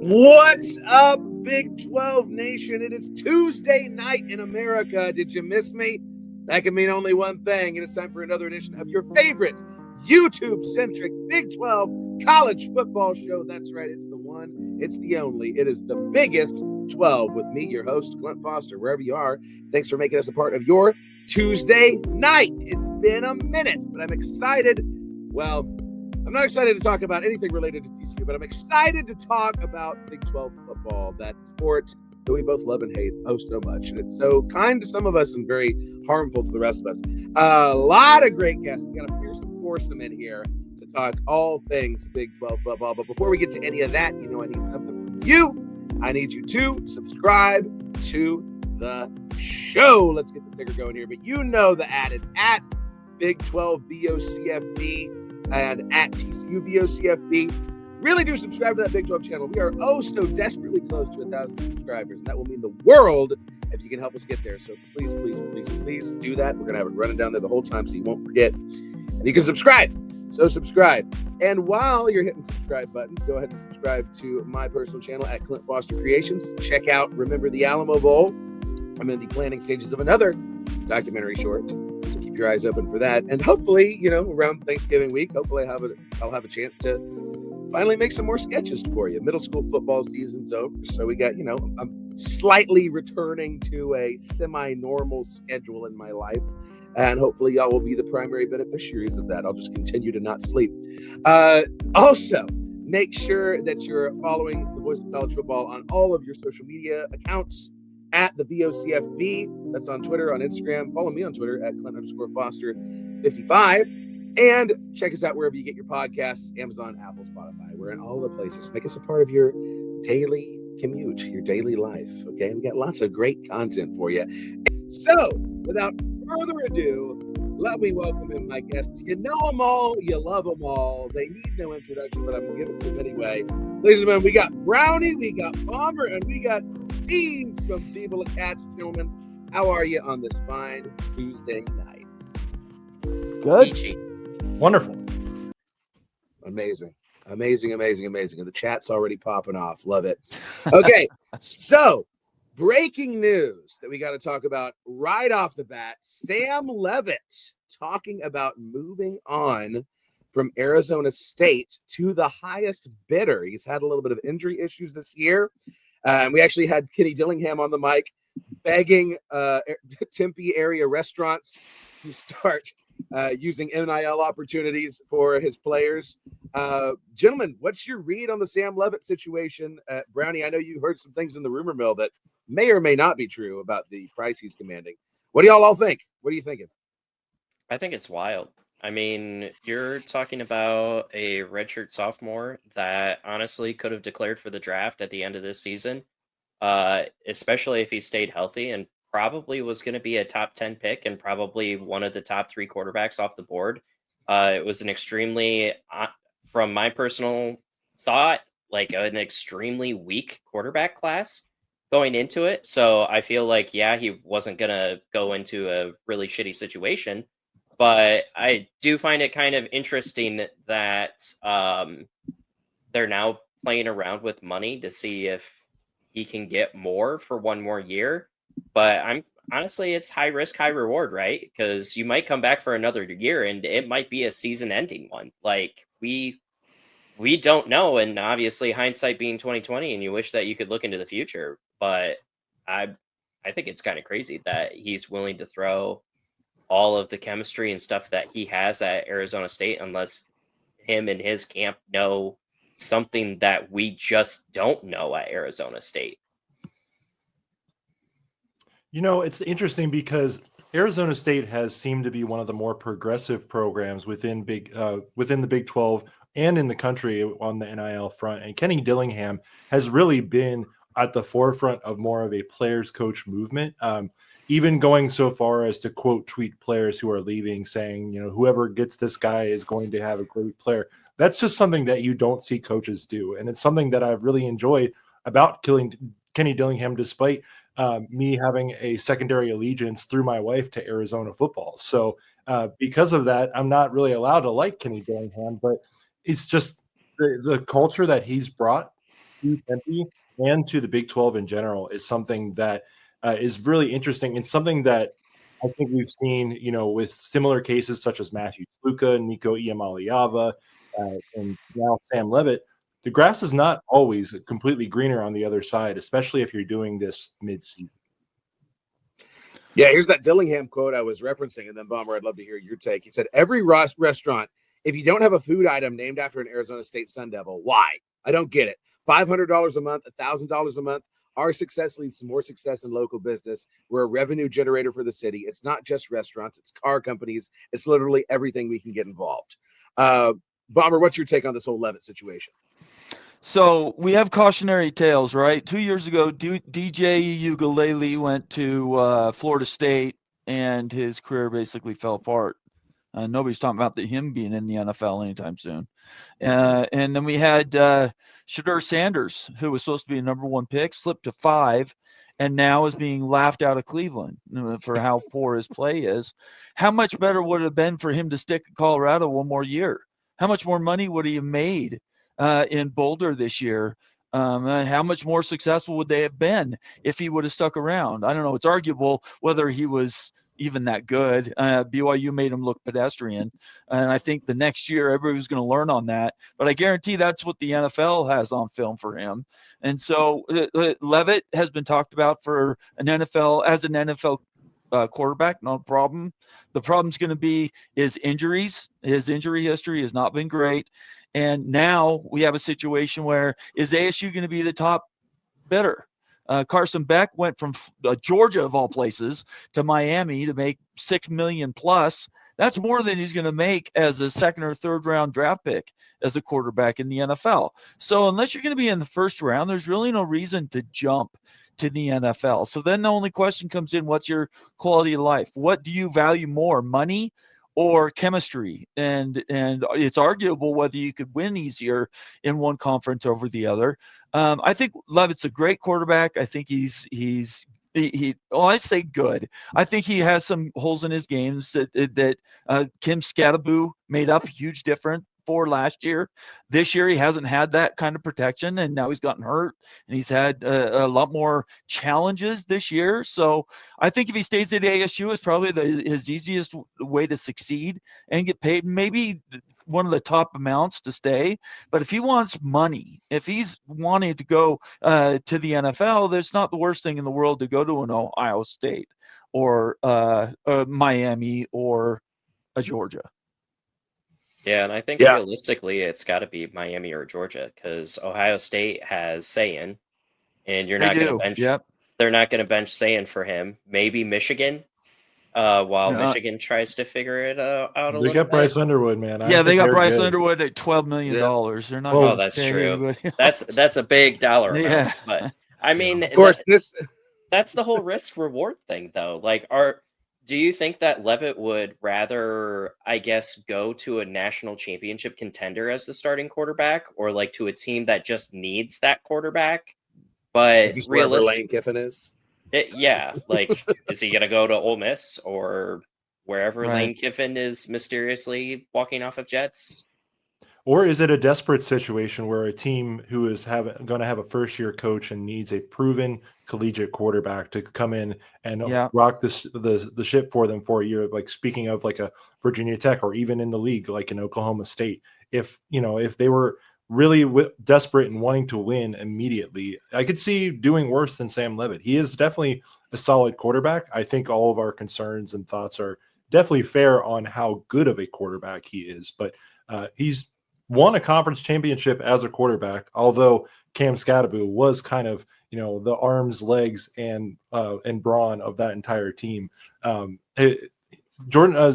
What's up, Big 12 Nation? It is Tuesday night in America. Did you miss me? That can mean only one thing. It is time for another edition of your favorite YouTube-centric Big 12 college football show. That's right. It's the one. It's the only. It is the biggest 12 with me, your host, Clint Foster. Wherever you are, thanks for making us a part of your Tuesday night. It's been a minute, but I'm excited. Well, I'm not excited to talk about anything related to TCU, but I'm excited to talk about Big 12 football, that sport that we both love and hate oh so much. And it's so kind to some of us and very harmful to the rest of us. A lot of great guests. We got a fearsome foursome in here to talk all things Big 12 football. But before we get to any of that, you know I need something from you. I need you to subscribe to the show. Let's get the ticker going here. But you know the ad. It's at Big 12 BOCFB. And at TCU VOCFB. Really do subscribe to that Big 12 channel. We are oh so desperately close to 1,000 subscribers, and that will mean the world if you can help us get there. So please, please, please, please do that. We're going to have it running down there the whole time so you won't forget. And you can subscribe. So subscribe. And while you're hitting subscribe buttons, go ahead and subscribe to my personal channel at Clint Foster Creations. Check out Remember the Alamo Bowl. I'm in the planning stages of another documentary short. So keep your eyes open for that. And hopefully, around Thanksgiving week, hopefully I'll have a chance to finally make some more sketches for you. Middle school football season's over. So we got, I'm slightly returning to a semi-normal schedule in my life. And hopefully y'all will be the primary beneficiaries of that. I'll just continue to not sleep. Also, make sure that you're following the Voice of College Football on all of your social media accounts. At the VOCFB, that's on Twitter, on Instagram. Follow me on Twitter at Clint_Foster55. And check us out wherever you get your podcasts, Amazon, Apple, Spotify. We're in all the places. Make us a part of your daily commute, your daily life, okay? We got lots of great content for you. So, without further ado, let me welcome in my guests. You know them all. You love them all. They need no introduction, but I'm going to give it to them anyway. Ladies and gentlemen, we got Brownie, we got Bomber, and we got Steve from Feeble Attached. Gentlemen, how are you on this fine Tuesday night? Good. Peachy. Wonderful. Amazing. Amazing, amazing, amazing. And the chat's already popping off. Love it. Okay, so breaking news that we got to talk about right off the bat. Sam LeVitt talking about moving on from Arizona State to the highest bidder. He's had a little bit of injury issues this year. We actually had Kenny Dillingham on the mic begging Tempe area restaurants to start using NIL opportunities for his players. Gentlemen, what's your read on the Sam LeVitt situation? Brownie, I know you heard some things in the rumor mill that may or may not be true about the price he's commanding. What do y'all all think? What are you thinking? I think it's wild. I mean, you're talking about a redshirt sophomore that honestly could have declared for the draft at the end of this season, especially if he stayed healthy, and probably was going to be a top 10 pick and probably one of the top 3 quarterbacks off the board. It was an extremely, from my personal thought, like an extremely weak quarterback class going into it. So I feel like, yeah, he wasn't going to go into a really shitty situation. But I do find it kind of interesting that they're now playing around with money to see if he can get more for one more year. But honestly, it's high risk, high reward, right? Because you might come back for another year and it might be a season-ending one. Like we don't know, and obviously hindsight being 2020, and you wish that you could look into the future. But I think it's kind of crazy that he's willing to throw all of the chemistry and stuff that he has at Arizona State, unless him and his camp know something that we just don't know at Arizona State. It's interesting because Arizona State has seemed to be one of the more progressive programs within the Big 12 and in the country on the NIL front. And Kenny Dillingham has really been at the forefront of more of a players coach movement. Even going so far as to quote tweet players who are leaving saying, whoever gets this guy is going to have a great player. That's just something that you don't see coaches do. And it's something that I've really enjoyed about Kenny Dillingham, despite me having a secondary allegiance through my wife to Arizona football. So because of that, I'm not really allowed to like Kenny Dillingham, but it's just the culture that he's brought to Tempe and to the Big 12 in general is something that is really interesting and something that I think we've seen, with similar cases such as Matthew Sluka, Nico Iamaleava, and now Sam LeVitt. The grass is not always completely greener on the other side, especially if you're doing this mid-season. Yeah, here's that Dillingham quote I was referencing, and then Bomber, I'd love to hear your take. He said, every restaurant, if you don't have a food item named after an Arizona State Sun Devil, why? I don't get it. $500 a month, $1,000 a month. Our success leads to more success in local business. We're a revenue generator for the city. It's not just restaurants. It's car companies. It's literally everything we can get involved. Bomber, what's your take on this whole LeVitt situation? So we have cautionary tales, right? 2 years ago, DJ Ugalele went to Florida State, and his career basically fell apart. Nobody's talking about him being in the NFL anytime soon. And then we had Shedeur Sanders, who was supposed to be a number 1 pick, slipped to 5, and now is being laughed out of Cleveland for how poor his play is. How much better would it have been for him to stick at Colorado one more year? How much more money would he have made in Boulder this year? How much more successful would they have been if he would have stuck around? I don't know. It's arguable whether he was even that good. BYU made him look pedestrian. And I think the next year, everybody's going to learn on that. But I guarantee that's what the NFL has on film for him. And so LeVitt has been talked about for an NFL quarterback, no problem. The problem's going to be his injuries. His injury history has not been great. And now we have a situation where is ASU going to be the top bidder? Carson Beck went from Georgia, of all places, to Miami to make $6 million plus. That's more than he's going to make as a second or third round draft pick as a quarterback in the NFL. So unless you're going to be in the first round, there's really no reason to jump to the NFL. So then the only question comes in, what's your quality of life? What do you value more, money or chemistry? And it's arguable whether you could win easier in one conference over the other. I think LeVitt's a great quarterback. I think I say good. I think he has some holes in his games that Kim Scadaboo made up a huge difference for last year. This year, he hasn't had that kind of protection, and now he's gotten hurt, and he's had a lot more challenges this year. So I think if he stays at ASU, it's probably his easiest way to succeed and get paid, maybe one of the top amounts to stay. But if he wants money, if he's wanting to go to the NFL, there's not the worst thing in the world to go to an Ohio State or Miami or a Georgia. Yeah, and I think realistically, it's got to be Miami or Georgia because Ohio State has Sayin, and you're not going to bench. Yep. They're not going to bench Sayin for him. Maybe Michigan, while Michigan tries to figure it out a little bit. They got Bryce Underwood, man. They got Bryce Underwood at $12 million. They're not. Oh, that's true. That's a big dollar amount. Yeah. But I mean, of course, that's the whole risk reward thing, though. Like, do you think that LeVitt would rather, I guess, go to a national championship contender as the starting quarterback, or like to a team that just needs that quarterback? But just wherever Lane Kiffin is. Like, is he going to go to Ole Miss or wherever Lane Kiffin is mysteriously walking off of jets? Or is it a desperate situation where a team who is going to have a first-year coach and needs a proven collegiate quarterback to come in and rock the ship for them for a year? Like, speaking of like a Virginia Tech or even in the league, like in Oklahoma State, if they were really desperate and wanting to win immediately, I could see doing worse than Sam LeVitt. He is definitely a solid quarterback. I think all of our concerns and thoughts are definitely fair on how good of a quarterback he is, but he's won a conference championship as a quarterback, although Cam Scadaboo was kind of, the arms, legs, and brawn of that entire team. Sam LeVitt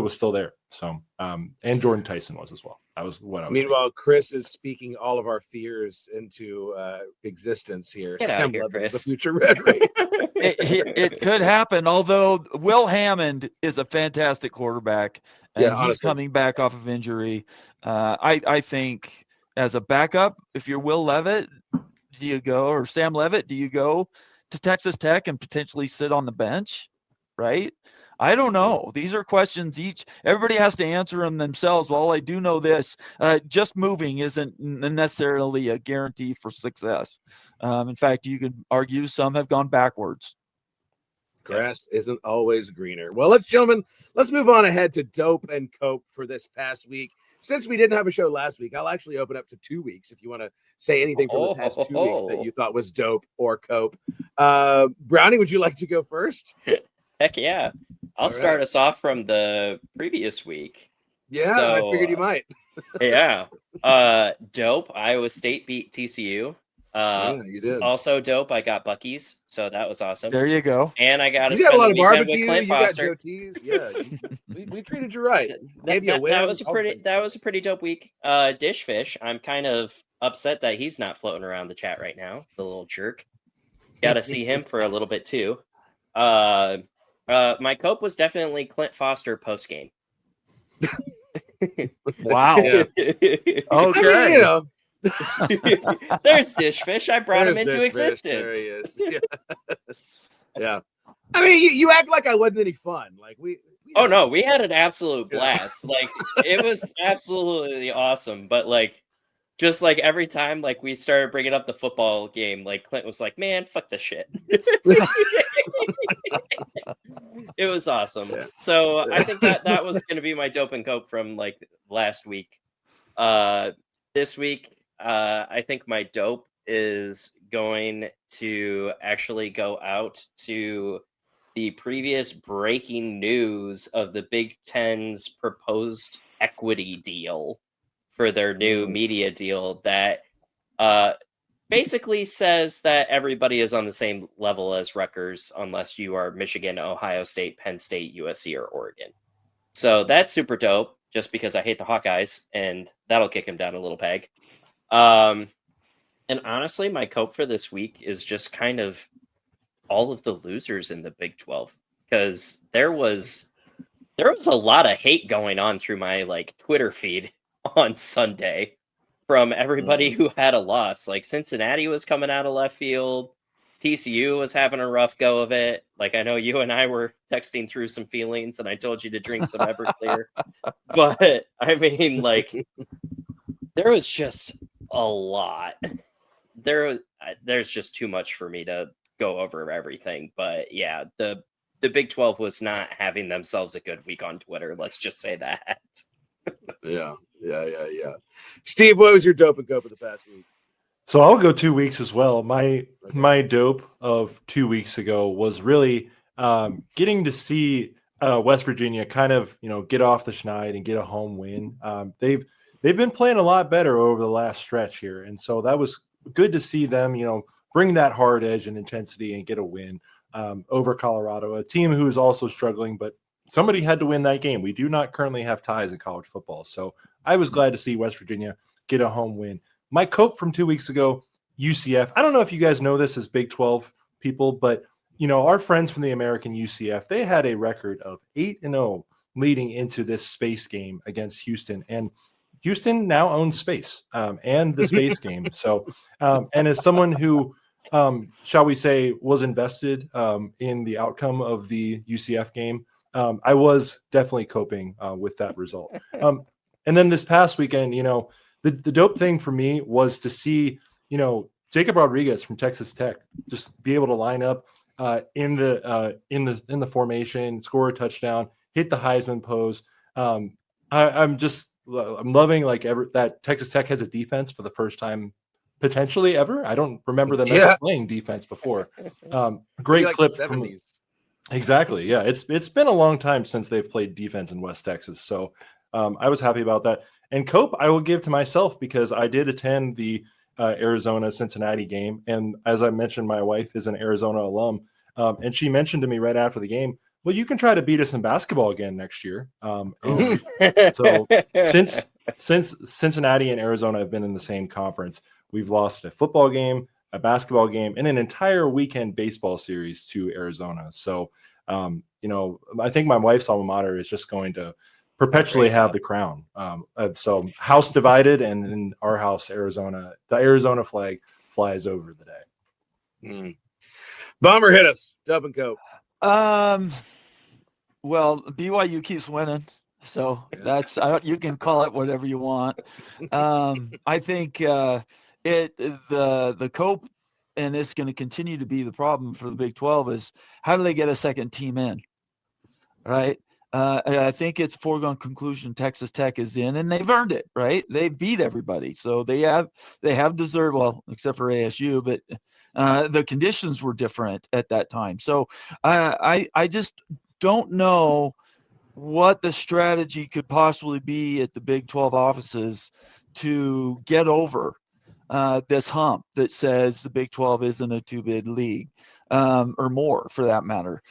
was still there. So, and Jordan Tyson was as well. That was what I was Meanwhile, thinking. Chris is speaking all of our fears into existence here. Sam LeVitt is a future Red Raider. It could happen, although Will Hammond is a fantastic quarterback, and he's coming back off of injury. I think as a backup, if you're Will Levitt, do you go, or Sam LeVitt, do you go to Texas Tech and potentially sit on the bench, right? I don't know. These are questions everybody has to answer them themselves. Well, I do know this. Just moving isn't necessarily a guarantee for success. In fact, you could argue some have gone backwards. Grass isn't always greener. Well, gentlemen, let's move on ahead to dope and cope for this past week. Since we didn't have a show last week, I'll actually open up to 2 weeks if you want to say anything from the past 2 weeks that you thought was dope or cope. Brownie, would you like to go first? Heck yeah. I'll start us off from the previous week. Yeah, so, I figured you might. Yeah. Dope. Iowa State beat TCU. Yeah, you did. Also dope. I got Buc-ee's, so that was awesome. There you go. And I got a lot of barbecue. You got Joe T's. Yeah, we treated you right. That was a pretty dope week. Dishfish. I'm kind of upset that he's not floating around the chat right now. The little jerk. Got to see him for a little bit too. My cope was definitely Clint Foster post game. Wow. Yeah. Okay. I mean, There's Dishfish. I brought him into existence. There he is. Yeah. Yeah. I mean, you act like I wasn't any fun. Like we Oh no, we had an absolute blast. Like it was absolutely awesome. But like, just like every time like we started bringing up the football game, like Clint was like, "Man, fuck this shit." It was awesome. Yeah. So I think that was going to be my dope and cope from like last week. This week. I think my dope is going to actually go out to the previous breaking news of the Big Ten's proposed equity deal for their new media deal that basically says that everybody is on the same level as Rutgers unless you are Michigan, Ohio State, Penn State, USC, or Oregon. So that's super dope just because I hate the Hawkeyes and that'll kick him down a little peg. And honestly, my cope for this week is just kind of all of the losers in the Big 12 because there was a lot of hate going on through my like Twitter feed on Sunday from everybody who had a loss. Like Cincinnati was coming out of left field, TCU was having a rough go of it. Like I know you and I were texting through some feelings, and I told you to drink some Everclear, but I mean, like there was just a lot. There's just too much for me to go over everything, but yeah, the Big 12 was not having themselves a good week on Twitter. Let's just say that. Yeah. Steve, what was your dope and cope of the past week? So I'll go 2 weeks as well. My dope of 2 weeks ago was really getting to see West Virginia kind of get off the schneid and get a home win. They've been playing a lot better over the last stretch here, and so that was good to see them bring that hard edge and intensity and get a win over Colorado, a team who is also struggling, but somebody had to win that game. We do not currently have ties in college football, so I was glad to see West Virginia get a home win. My cope from 2 weeks ago, UCF. I don't know if you guys know this as Big 12 people, but our friends from the American UCF, they had a record of 8-0 leading into this space game against Houston, and Houston now owns space and the space game. So, and as someone who, shall we say, was invested in the outcome of the UCF game, I was definitely coping with that result. And then this past weekend, the dope thing for me was to see, Jacob Rodriguez from Texas Tech just be able to line up in the formation, score a touchdown, hit the Heisman pose. I'm loving that Texas Tech has a defense for the first time potentially ever. I don't remember them ever playing defense before. Great clip from these. Exactly. Yeah. It's been a long time since they've played defense in West Texas. So I was happy about that. And cope I will give to myself because I did attend the Arizona-Cincinnati game. And as I mentioned, my wife is an Arizona alum. And she mentioned to me right after the game, well, you can try to beat us in basketball again next year. So since Cincinnati and Arizona have been in the same conference, we've lost a football game, a basketball game, and an entire weekend baseball series to Arizona. So, I think my wife's alma mater is just going to perpetually have the crown. So house divided, and in our house, Arizona, the Arizona flag flies over the day. Bomber, hit us. Dub and cope. Well, BYU keeps winning, so that's you can call it whatever you want. I think the cope, and it's going to continue to be the problem for the Big 12 is how do they get a second team in, right? I think it's foregone conclusion Texas Tech is in, and they've earned it, right? They beat everybody, so they have deserved, well, except for ASU, but the conditions were different at that time. So I just don't know what the strategy could possibly be at the Big 12 offices to get over this hump that says the Big 12 isn't a two-bid league, or more for that matter.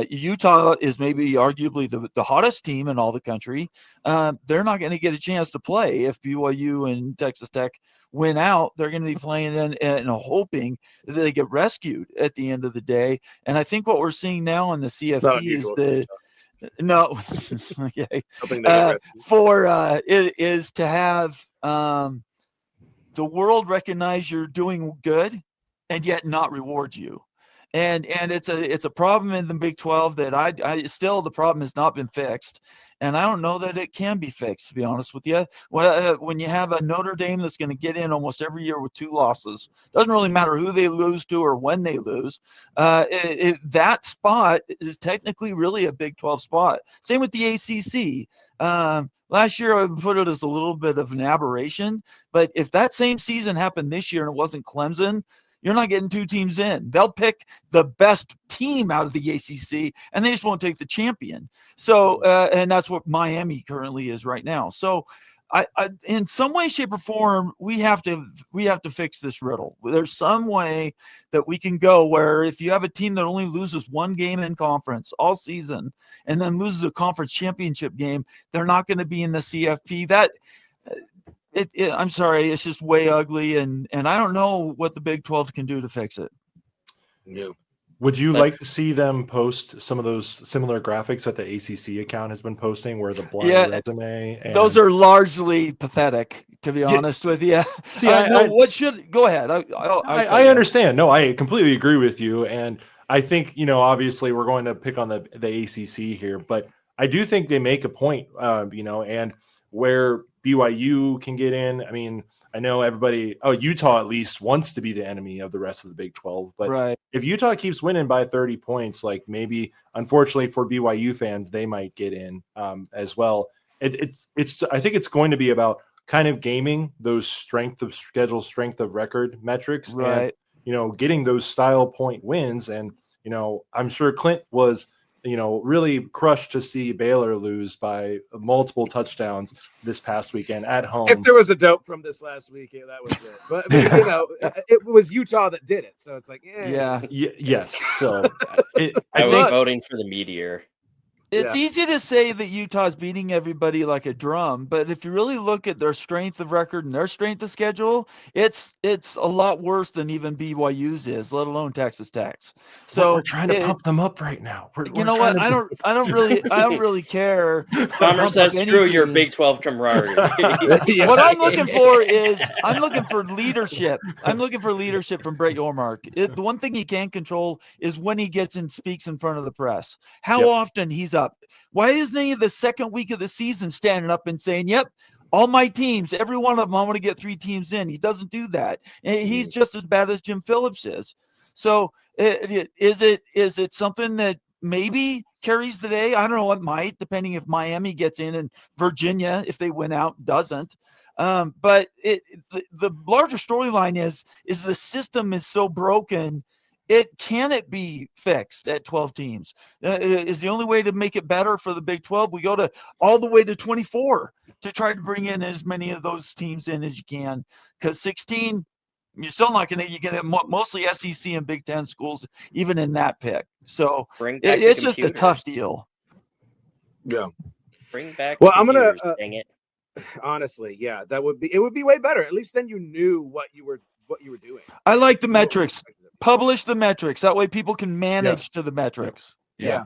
Utah is maybe arguably the hottest team in all the country. They're not going to get a chance to play if BYU and Texas Tech win out. They're going to be playing and hoping that they get rescued at the end of the day. And I think what we're seeing now in the CFP is no, okay. Is to have the world recognize you're doing good and yet not reward you. And it's a problem in the Big 12 that I still, the problem has not been fixed. And I don't know that it can be fixed, to be honest with you. When you have a Notre Dame that's going to get in almost every year with 2 losses, doesn't really matter who they lose to or when they lose. That spot is technically really a Big 12 spot. Same with the ACC. Last year, I would put it as a little bit of an aberration. But if that same season happened this year and it wasn't Clemson, you're not getting 2 teams in. They'll pick the best team out of the ACC, and they just won't take the champion. So, and that's what Miami currently is right now. So, I in some way, shape, or form, we have to fix this riddle. There's some way that we can go where if you have a team that only loses 1 game in conference all season and then loses a conference championship game, they're not going to be in the CFP. That I'm sorry, it's just way ugly, and I don't know what the Big 12 can do to fix it. No. Would you like to see them post some of those similar graphics that the ACC account has been posting, where the blind resume? And... Those are largely pathetic, to be honest with you. See, go ahead. I understand. No, I completely agree with you, and I think obviously we're going to pick on the ACC here, but I do think they make a point, and where BYU can get in. I mean, I know everybody, Utah at least wants to be the enemy of the rest of the Big 12. But if Utah keeps winning by 30 points, like maybe, unfortunately for BYU fans, they might get in as well. It's I think it's going to be about kind of gaming those strength of schedule, strength of record metrics, and getting those style point wins. And I'm sure Clint was really crushed to see Baylor lose by multiple touchdowns this past weekend at home. If there was a dope from this last week, that was it. But it was Utah that did it, so it's like, yes. So I was voting for the Meteor. It's easy to say that Utah's beating everybody like a drum, but if you really look at their strength of record and their strength of schedule, it's a lot worse than even BYU's is, let alone Texas Tech's. So we're trying to pump them up right now. You know what? I don't really care. Palmer says, "Screw your Big 12 camaraderie." What I'm looking for leadership. I'm looking for leadership from Brett Yormark. The one thing he can control is when he gets and speaks in front of the press. How often he's up. Why isn't he the second week of the season standing up and saying, "Yep, all my teams, every one of them, I want to get 3 teams in"? He doesn't do that. And he's just as bad as Jim Phillips is. So is it something that maybe carries the day? I don't know. It might, depending if Miami gets in and Virginia, if they win out, doesn't. But the larger storyline is the system is so broken. Can it be fixed at 12 teams? Is the only way to make it better for the Big 12? We go all the way to 24 to try to bring in as many of those teams in as you can. Because 16, you're still not going to. You get mostly SEC and Big 10 schools, even in that pick. So it's just a tough deal. Yeah. Bring back. Well, I'm gonna. Dang it. Honestly, it would be way better. At least then you knew what you were doing. I like the metrics. Publish the metrics. That way people can manage to the metrics. Yeah.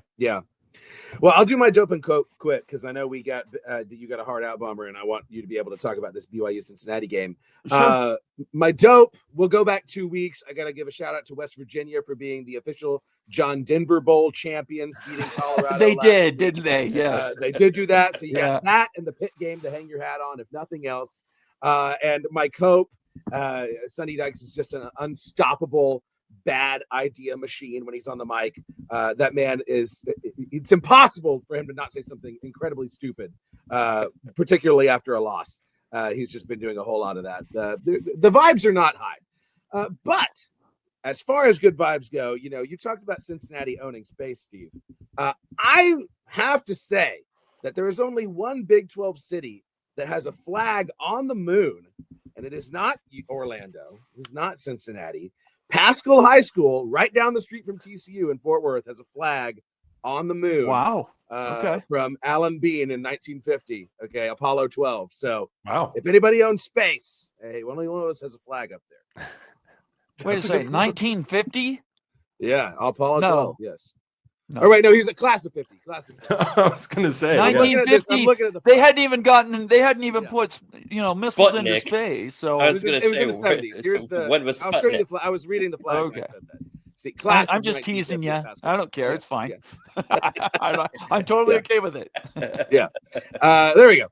Well, I'll do my dope and quote quick because I know you got a hard out, Bomber, and I want you to be able to talk about this BYU Cincinnati game. Sure. My dope, we'll go back 2 weeks. I got to give a shout out to West Virginia for being the official John Denver Bowl champions, beating Colorado. They did, week. didn't they? Yes. They did do that. So you got that and the Pitt game to hang your hat on, if nothing else. And my cope, Sonny Dykes is just an unstoppable bad idea machine when he's on the mic. That man it's impossible for him to not say something incredibly stupid, particularly after a loss. He's just been doing a whole lot of that. The vibes are not high. But as far as good vibes go, you talked about Cincinnati owning space, Steve. I have to say that there is only one Big 12 city that has a flag on the moon, and it is not Orlando. It is not Cincinnati. Pascal High School, right down the street from TCU in Fort Worth, has a flag on the moon. Wow. Okay. From Alan Bean in 1950. Okay, Apollo 12. So, wow. If anybody owns space, hey, only one of us has a flag up there. Wait a second. 1950? Yeah, Apollo 12. Yes. No. Oh wait, no, he's a class of 50. Class of 50. I was gonna say 1950. I'm looking at the they hadn't even put missiles into Sputnik. space. So I was it gonna was say, in the 70s. Here's the. when was I'll show you Sputnik? the. I was reading the flag. Okay. When I said that. See, class. I'm of just teasing 1950 you. Pascal. I don't care. Yeah, It's fine. yeah. I'm totally Yeah. okay with it. There we go.